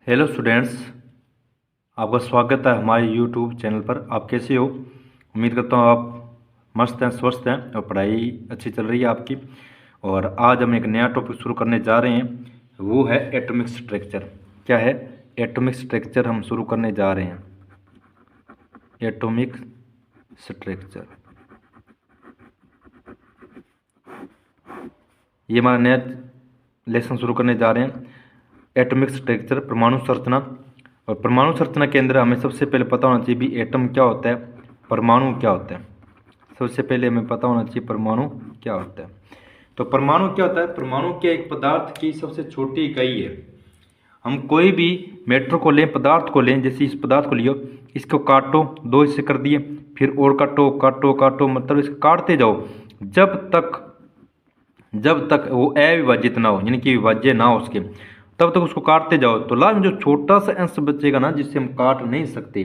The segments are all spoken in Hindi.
हेलो स्टूडेंट्स, आपका स्वागत है हमारे यूट्यूब चैनल पर। आप कैसे हो? उम्मीद करता हूँ आप मस्त हैं, स्वस्थ हैं और पढ़ाई अच्छी चल रही है आपकी। और आज हम एक नया टॉपिक शुरू करने जा रहे हैं, वो है एटॉमिक स्ट्रक्चर। क्या है? एटॉमिक स्ट्रक्चर हम शुरू करने जा रहे हैं। एटॉमिक स्ट्रक्चर ये हमारा नया लेसन शुरू करने जा रहे हैं। एटॉमिक स्ट्रक्चर, परमाणु संरचना। और परमाणु संरचना के अंदर हमें सबसे पहले पता होना चाहिए भी एटम क्या होता है, परमाणु क्या होता है। सबसे पहले हमें पता होना चाहिए परमाणु क्या होता है। तो परमाणु क्या होता है? परमाणु क्या एक पदार्थ की सबसे छोटी इकाई है। हम कोई भी मैटर को लें, पदार्थ को लें, जैसे इस पदार्थ को लियो, इसको काटो, दो हिस्से कर दिए, फिर और काटो काटो काटो, मतलब इसको काटते जाओ जब तक वो अविभाजित ना हो, यानी कि विभाज्य ना हो उसके, तब तक उसको काटते जाओ। तो लास्ट में जो छोटा सा अंश बचेगा ना, जिससे हम काट नहीं सकते,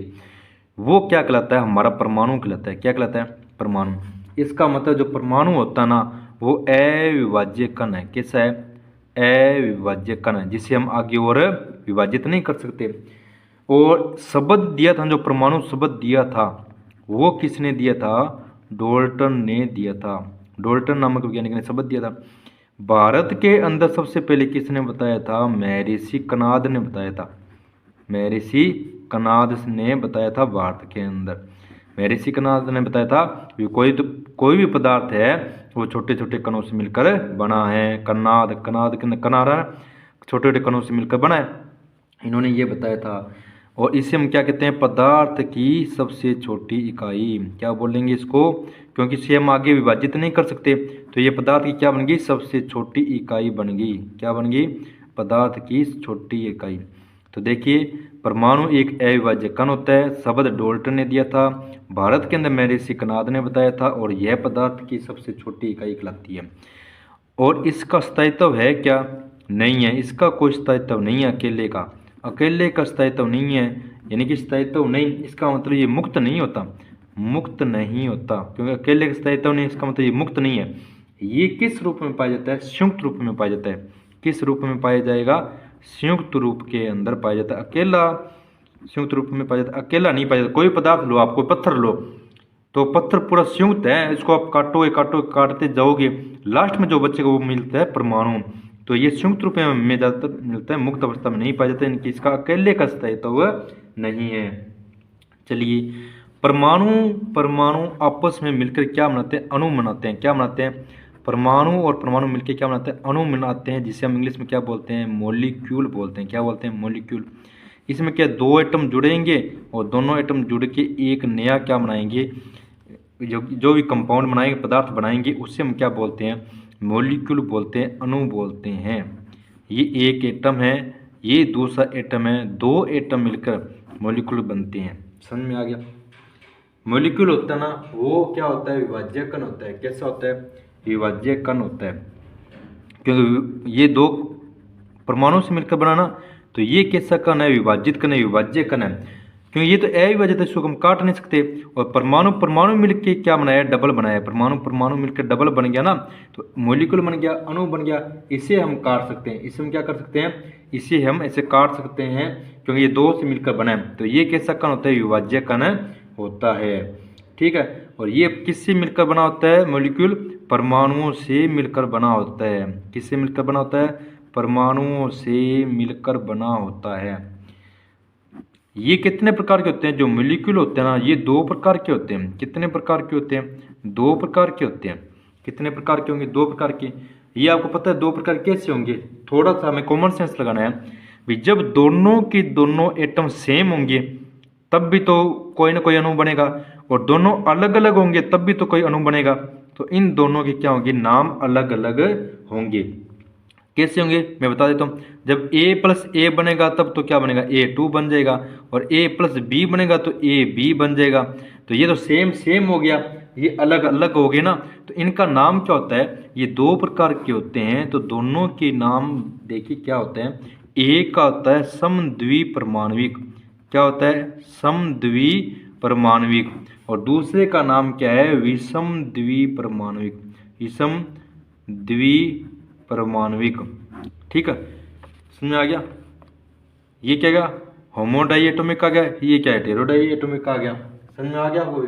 वो क्या कहलाता है? हमारा परमाणु कहलाता है। क्या कहलाता है? परमाणु। इसका मतलब जो परमाणु होता है ना, वो अविभाज्य कण है। कैसा है? अविभाज्य कण है, जिसे हम आगे और विभाजित नहीं कर सकते। और शब्द दिया था, जो परमाणु शब्द दिया था, वो किसने दिया था? डाल्टन ने दिया था। डाल्टन नामक वैज्ञानिक ने शब्द दिया था। भारत के अंदर सबसे पहले किसने बताया था? महर्षि कनाद ने बताया था। महर्षि कनाद ने बताया था भारत के अंदर। महर्षि कनाद ने बताया था कि कोई भी पदार्थ है वो छोटे छोटे कणों से मिलकर बना है। कनाद कनाद कनारा छोटे छोटे कणों से मिलकर बना है, इन्होंने ये बताया था। और इसे हम क्या कहते हैं? पदार्थ की सबसे छोटी इकाई। क्या बोलेंगे इसको? क्योंकि इसे हम आगे विभाजित नहीं कर सकते, तो ये पदार्थ की क्या बन गई? सबसे छोटी इकाई बन गई। क्या बन गई? पदार्थ की छोटी इकाई। तो देखिए, परमाणु एक अविभाज्य कण होता है। शब्द डाल्टन ने दिया था, भारत के अंदर महर्षि कनाद ने बताया था, और यह पदार्थ की सबसे छोटी इकाई कहलाती है। और इसका स्थायित्व है क्या? नहीं है, इसका कोई स्थायित्व नहीं है। अकेले का स्थायित्व नहीं है, यानी कि स्थायित्व नहीं, इसका मतलब ये मुक्त नहीं होता। मुक्त नहीं होता, क्योंकि अकेले का स्थायित्व नहीं, इसका मतलब ये मुक्त नहीं है। ये किस रूप में पाया जाता है? संयुक्त रूप में पाया जाता है। किस रूप में पाया जाएगा? संयुक्त रूप के अंदर पाया जाता है। अकेला संयुक्त रूप में पाया जाता है, अकेला नहीं पाया जाता। कोई पदार्थ लो, आप कोई पत्थर लो, तो पत्थर पूरा संयुक्त है, इसको आप काटोगे काटोगे काटते जाओगे, लास्ट में जो बचेगा वो मिलता है परमाणु। तो ये संयुक्त रूप में ज़्यादातर मिलता है, मुक्त अवस्था में नहीं पाया जाता है, इनकी इसका अकेले का स्थायित्व नहीं है। चलिए, परमाणु परमाणु आपस में मिलकर क्या बनाते हैं? अणु बनाते हैं। क्या बनाते हैं? परमाणु और परमाणु मिलकर क्या बनाते हैं? अणु बनाते हैं, जिसे हम इंग्लिश में क्या बोलते हैं? मॉलिक्यूल बोलते हैं। क्या बोलते हैं? मॉलिक्यूल। इसमें क्या दो एटम जुड़ेंगे और दोनों एटम जुड़ के एक नया क्या बनाएंगे? जो भी कंपाउंड बनाएंगे, पदार्थ बनाएंगे, उससे हम क्या बोलते हैं? मॉलिक्यूल बोलते हैं, अणु बोलते हैं। ये एक एटम है, ये दूसरा एटम है, दो एटम मिलकर मॉलिक्यूल बनते हैं। समझ में आ गया? मॉलिक्यूल होता है ना, वो क्या होता है? विभाज्य कण होता है। कैसा होता है? विभाज्य कण होता है। क्योंकि ये दो परमाणु से मिलकर बना ना, तो ये कैसा कण है? विभाजित कण है, विभाज्य कण है। क्योंकि ये तो अविभाजित है, इसको हम काट नहीं सकते। और परमाणु परमाणु मिलके क्या बनाया? डबल बनाया। परमाणु परमाणु मिलकर डबल बन गया ना, तो मॉलिक्यूल बन गया, अणु बन गया। इसे हम काट सकते हैं। इसे हम क्या कर सकते हैं? इसे हम ऐसे काट सकते हैं, क्योंकि ये दो से मिलकर बना है। तो ये कैसा कण होता है? विभाज्य कण होता है। ठीक है। और ये किससे मिलकर बना होता है? मॉलिक्यूल परमाणुओं से मिलकर बना होता है। किससे मिलकर बना होता है? परमाणुओं से मिलकर बना होता है। ये कितने प्रकार के होते हैं? जो मॉलिक्यूल होते हैं ना, ये दो प्रकार के होते हैं। कितने प्रकार के होते हैं? दो प्रकार के होते हैं। कितने प्रकार के होंगे? दो प्रकार के। ये आपको पता है दो प्रकार कैसे होंगे? थोड़ा सा हमें कॉमन सेंस लगाना है भी। जब दोनों की दोनों एटम सेम होंगे तब भी तो कोई ना कोई अणु बनेगा, और दोनों अलग अलग होंगे तब भी तो कोई अणु बनेगा। तो इन दोनों के क्या होंगे? नाम अलग अलग होंगे। कैसे होंगे? मैं बता देता हूँ। जब a प्लस ए बनेगा तब तो क्या बनेगा? A2 बन जाएगा। और a प्लस बी बनेगा तो AB बन जाएगा। तो ये तो सेम सेम हो गया, ये अलग अलग हो गए ना। तो इनका नाम क्या होता है? ये दो प्रकार के होते हैं, तो दोनों के नाम देखिए क्या होते हैं। एक का होता है समद्विपरमाणविक। क्या होता है? समद्विपरमाणविक। और दूसरे का नाम क्या है? विषम द्विपरमाणविक। विषम द्विपरमाणविक। ठीक है, समझ में आ गया? ये क्या गया, होमो डाइएटोमिक आ गया, ये क्या है, हेटेरो डाइएटोमिक आ गया। समझ में आ गया वो,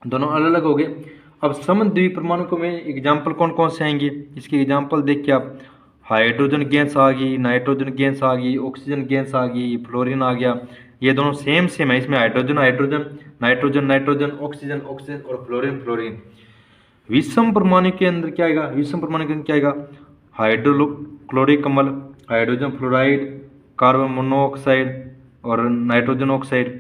दोनों अलग अलग हो गए। अब समद्वीपीय परमाणु में एग्जाम्पल कौन कौन से आएंगे, इसके एग्जाम्पल देख के आप, हाइड्रोजन गैस आ गई, नाइट्रोजन गैस आ गई, ऑक्सीजन गैस आ गई, फ्लोरीन आ गया। ये दोनों सेम सेम है, इसमें hydrogen hydrogen, nitrogen nitrogen, oxygen oxygen और फ्लोरीन फ्लोरीन। विषम परमाणु के अंदर क्या आएगा, विषम परमाणु के अंदर क्या आएगा, हाइड्रोक्लोरिक अम्ल, हाइड्रोजन फ्लोराइड, कार्बन मोनोऑक्साइड और नाइट्रोजन ऑक्साइड।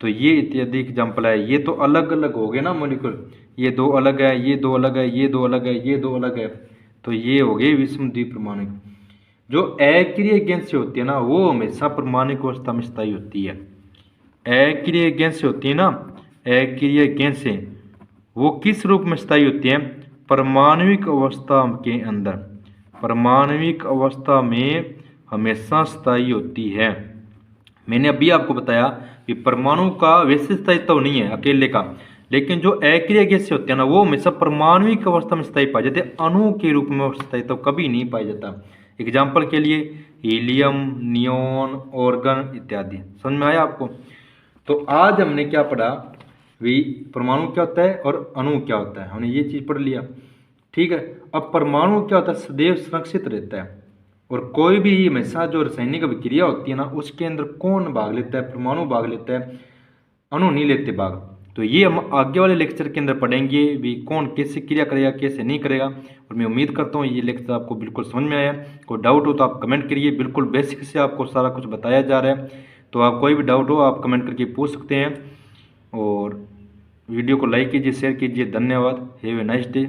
तो ये इत्यादि एग्जाम्पल है। ये तो अलग अलग हो गए ना मॉलिक्यूल, ये दो अलग है, ये दो अलग है, ये दो अलग है, ये दो अलग है। तो ये हो गए विषम द्विपरमाणु। जो अक्रिय गैसें होती है ना, वो हमेशा परमाणु अवस्था में स्थायी होती है। अक्रिय गैसें होती है ना, अक्रिय गैसें वो किस रूप में स्थायी होती हैं, परमाणविक अवस्था के अंदर, परमाणविक अवस्था में हमेशा स्थायी होती है। मैंने अभी आपको बताया कि परमाणु का वैसे स्थायित्व नहीं है अकेले का, लेकिन जो अक्रिय गैसें होती है ना, वो हमेशा परमाणविक अवस्था में स्थायी पाए जाते हैं, अणु के रूप में स्थायित्व कभी नहीं पाया जाता। एग्जाम्पल के लिए हीलियम, नियोन, ऑर्गन इत्यादि। समझ में आया आपको। तो आज हमने क्या पढ़ा, भी परमाणु क्या होता है और अणु क्या होता है, हमने ये चीज़ पढ़ लिया। ठीक है, अब परमाणु क्या होता है, सदैव सुरक्षित रहता है, और कोई भी हमेशा जो रासायनिक अभिक्रिया होती है ना, उसके अंदर कौन भाग लेता है, परमाणु भाग लेता है, अणु नहीं लेते भाग। तो ये हम आगे वाले लेक्चर के अंदर पढ़ेंगे भी, कौन कैसे क्रिया करेगा कैसे नहीं करेगा। और मैं उम्मीद करता हूँ ये लेक्चर आपको बिल्कुल समझ में आया। कोई डाउट हो तो आप कमेंट करिए, बिल्कुल बेसिक से आपको सारा कुछ बताया जा रहा है। तो आप कोई भी डाउट हो आप कमेंट करके पूछ सकते हैं। और वीडियो को लाइक कीजिए, शेयर कीजिए। धन्यवाद। Have a nice day.